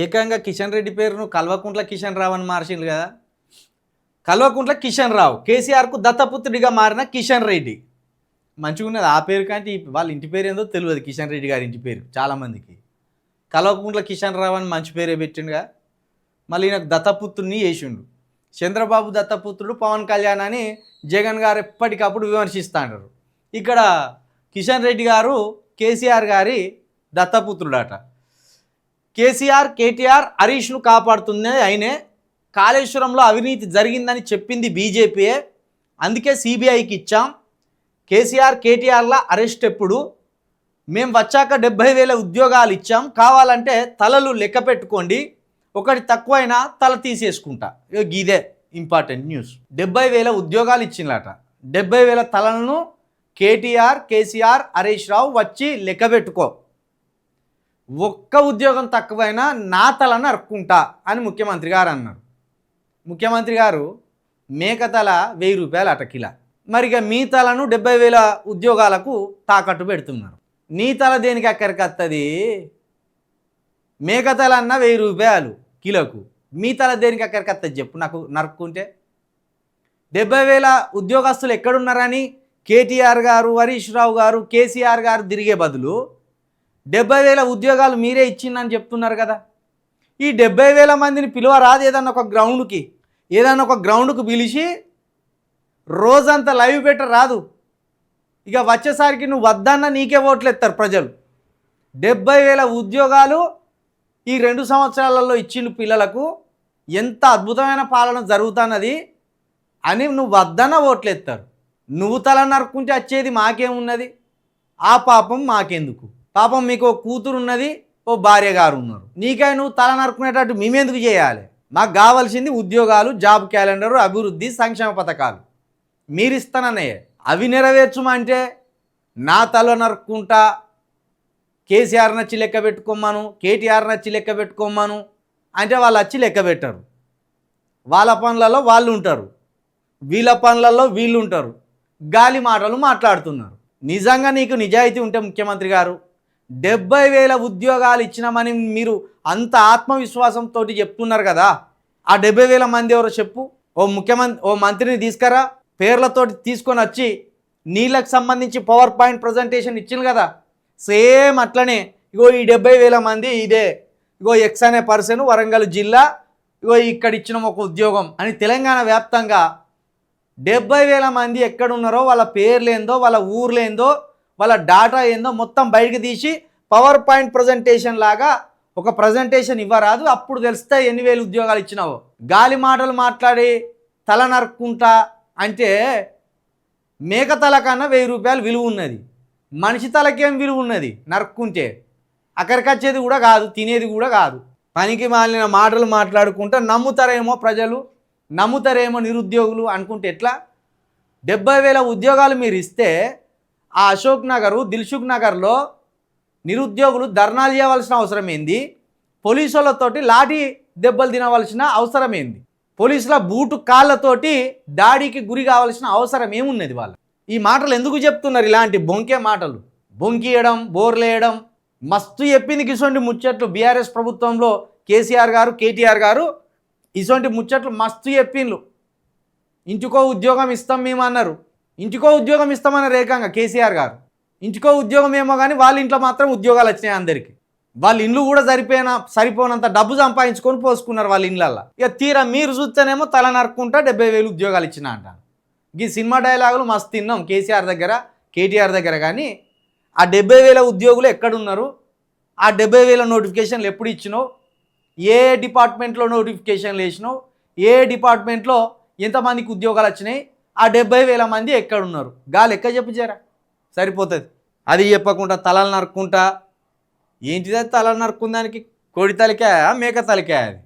ఏకంగా కిషన్ రెడ్డి పేరును కల్వకుంట్ల కిషన్ రావు అని మార్చిండ్రు కదా. కల్వకుంట్ల కిషన్ రావు కేసీఆర్కు దత్తపుత్రుడిగా మారిన కిషన్ రెడ్డి. మంచిగా ఉన్నది ఆ పేరు కంటే వాళ్ళ ఇంటి పేరు ఏందో తెలియదు. కిషన్ రెడ్డి గారి ఇంటి పేరు చాలామందికి కల్వకుంట్ల కిషన్ రావు అని మంచి పేరే పెట్టిండుగా. మళ్ళీ ఈయనకు దత్తపుత్రుడిని చేసిండు. చంద్రబాబు దత్తపుత్రుడు పవన్ కళ్యాణ్ అని జగన్ గారు ఎప్పటికప్పుడు విమర్శిస్తాంటారు. ఇక్కడ కిషన్ రెడ్డి గారు కేసీఆర్ గారి దత్తపుత్రుడట. కేసీఆర్ కేటీఆర్ హరీష్ను కాపాడుతుంది అయినే. కాళేశ్వరంలో అవినీతి జరిగిందని చెప్పింది బీజేపీయే, అందుకే సిబిఐకి ఇచ్చాం. కేసీఆర్ కేటీఆర్ల అరెస్ట్ ఎప్పుడు? మేము వచ్చాక 70,000 ఉద్యోగాలు ఇచ్చాం, కావాలంటే తలలు లెక్క పెట్టుకోండి, ఒకటి తక్కువైనా తల తీసేసుకుంటా. ఇదే ఇంపార్టెంట్ న్యూస్. 70,000 ఉద్యోగాలు ఇచ్చిందట. 70,000 తలలను కేటీఆర్ కేసీఆర్ హరీష్ రావు వచ్చి లెక్క పెట్టుకో, ఒక్క ఉద్యోగం తక్కువైనా నా తలను అరుక్కుంటా అని ముఖ్యమంత్రి గారు అన్నారు. ముఖ్యమంత్రి గారు మేకతల 1,000 రూపాయలు అట కిలా. మరి ఇక మీ తలను 70,000 ఉద్యోగాలకు తాకట్టు పెడుతున్నారు. నీ తల దేనికి అక్కడికి వస్తుంది? మేకతల అన్న 1,000 రూపాయలు కిలోకు, మీ తల దేనికి అక్కడికి వస్తుంది చెప్పు నాకు నరుక్కుంటే. 70,000 ఉద్యోగస్తులు ఎక్కడున్నారని కేటీఆర్ గారు హరీష్ రావు గారు కేసీఆర్ గారు తిరిగే బదులు 70,000 ఉద్యోగాలు మీరే ఇచ్చిందని చెప్తున్నారు కదా. ఈ 70,000 మందిని పిలవరాదు ఏదన్నా ఒక గ్రౌండ్కు పిలిచి రోజంతా లైవ్ పెట్టరాదు. ఇక వచ్చేసరికి నువ్వు వద్దన్న నీకే ఓట్లు ఎత్తారు ప్రజలు. 70,000 ఉద్యోగాలు ఈ 2 సంవత్సరాలలో ఇచ్చిన పిల్లలకు ఎంత అద్భుతమైన పాలన జరుగుతున్నది అని నువ్వు వద్దన్న ఓట్లు ఎత్తారు. నువ్వు తల నరుక్కుంటే వచ్చేది మాకేమున్నది? ఆ పాపం మాకెందుకు? పాపం మీకు ఓ కూతురు ఉన్నది, ఓ భార్య గారు ఉన్నారు. నీకై నువ్వు తల నరుకునేటట్టు మేమెందుకు చేయాలి? మాకు కావాల్సింది ఉద్యోగాలు, జాబ్ క్యాలెండరు, అభివృద్ధి, సంక్షేమ పథకాలు మీరు ఇస్తాననే. అవి నెరవేర్చమంటే నా తల నరుక్కుంటా, కేసీఆర్ నచ్చి లెక్క పెట్టుకోమను, కేటీఆర్ నచ్చి లెక్క పెట్టుకోమను అంటే వాళ్ళు వచ్చి లెక్క పెట్టరు. వాళ్ళ పనులలో వాళ్ళు ఉంటారు, వీళ్ళ పనులలో వీళ్ళు ఉంటారు, గాలి మాటలు మాట్లాడుతున్నారు. నిజంగా నీకు నిజాయితీ ఉంటే ముఖ్యమంత్రి గారు 70,000 ఉద్యోగాలు ఇచ్చినామని మీరు అంత ఆత్మవిశ్వాసంతో చెప్తున్నారు కదా, ఆ 70,000 మంది ఎవరో చెప్పు. ఓ మంత్రిని తీసుకురా, పేర్లతోటి తీసుకొని వచ్చి నీళ్ళకు సంబంధించి పవర్ పాయింట్ ప్రజెంటేషన్ ఇచ్చింది కదా, సేమ్ అట్లనే ఇగో ఈ 70,000 మంది ఇదే, ఇగో ఎక్స్ అనే పర్సన్ వరంగల్ జిల్లా, ఇగో ఇక్కడ ఇచ్చిన ఒక ఉద్యోగం అని తెలంగాణ వ్యాప్తంగా 70,000 మంది ఎక్కడున్నారో వాళ్ళ పేర్లేందో, వాళ్ళ ఊర్లేందో, వాళ్ళ డాటా ఏందో మొత్తం బయటకు తీసి పవర్ పాయింట్ ప్రజెంటేషన్ లాగా ఒక ప్రజెంటేషన్ ఇవ్వరాదు, అప్పుడు తెలిస్తే ఎన్ని వేలు ఉద్యోగాలు ఇచ్చినావో. గాలి మాటలు మాట్లాడి తల నరుక్కుంటా అంటే మేక తల కన్నా 1,000 రూపాయలు విలువ ఉన్నది, మనిషి తలకేం విలువ ఉన్నది? నరుక్కుంటే అక్కడికి వచ్చేది కూడా కాదు, తినేది కూడా కాదు. పనికి మాలిన మాటలు మాట్లాడుకుంటా నమ్ముతారేమో ప్రజలు, నమ్ముతారేమో నిరుద్యోగులు అనుకుంటే ఎట్లా? 70,000 ఉద్యోగాలు మీరు ఇస్తే ఆ అశోక్ నగరు, దిల్సుఖ్ నగర్లో నిరుద్యోగులు ధర్నాలు చేయవలసిన అవసరం ఏంది? పోలీసులతోటి లాఠీ దెబ్బలు తినవలసిన అవసరం ఏంది? పోలీసుల బూటు కాళ్ళతోటి దాడికి గురి కావాల్సిన అవసరం ఏమున్నది? వాళ్ళు ఈ మాటలు ఎందుకు చెప్తున్నారు? ఇలాంటి బొంకే మాటలు, బొంకియడం, బోర్లేయడం మస్తు చెప్పింది. ఇటువంటి ముచ్చట్లు బీఆర్ఎస్ ప్రభుత్వంలో కేసీఆర్ గారు కేటీఆర్ గారు ఇటువంటి ముచ్చట్లు మస్తు చెప్పిండ్రు. ఇంటికో ఉద్యోగం ఇస్తాం మేము అన్నారు, ఇంటికో ఉద్యోగం ఇస్తామన్నారు ఏకంగా కేసీఆర్ గారు. ఇంటికో ఉద్యోగం ఏమో కానీ వాళ్ళ ఇంట్లో మాత్రం ఉద్యోగాలు వచ్చినాయి అందరికీ. వాళ్ళ ఇండ్లు కూడా సరిపోనంత డబ్బు సంపాదించుకొని పోసుకున్నారు వాళ్ళ ఇండ్లల్లో. ఇక తీరా మీరు చూస్తేనేమో తల నరుక్కుంటా 70,000 ఉద్యోగాలు ఇచ్చినా అంటాను. ఈ సినిమా డైలాగులు మస్తు తిన్నాం కేసీఆర్ దగ్గర కేటీఆర్ దగ్గర, కానీ ఆ 70,000 ఉద్యోగులు ఎక్కడున్నారు? ఆ 70,000 నోటిఫికేషన్లు ఎప్పుడు ఇచ్చినావు? ఏ డిపార్ట్మెంట్లో నోటిఫికేషన్లు వేసినావు? ఏ డిపార్ట్మెంట్లో ఎంతమందికి ఉద్యోగాలు వచ్చినాయి? ఆ 70,000 మంది ఎక్కడున్నారు? లెక్క చెప్పు జరా, సరిపోతుంది. అది చెప్పకుండా తలలు నరుక్కుంటా ఏంటిది? తలలు నరుక్కుందానికి కోడి తలకాయ మేక తలకాయ అది?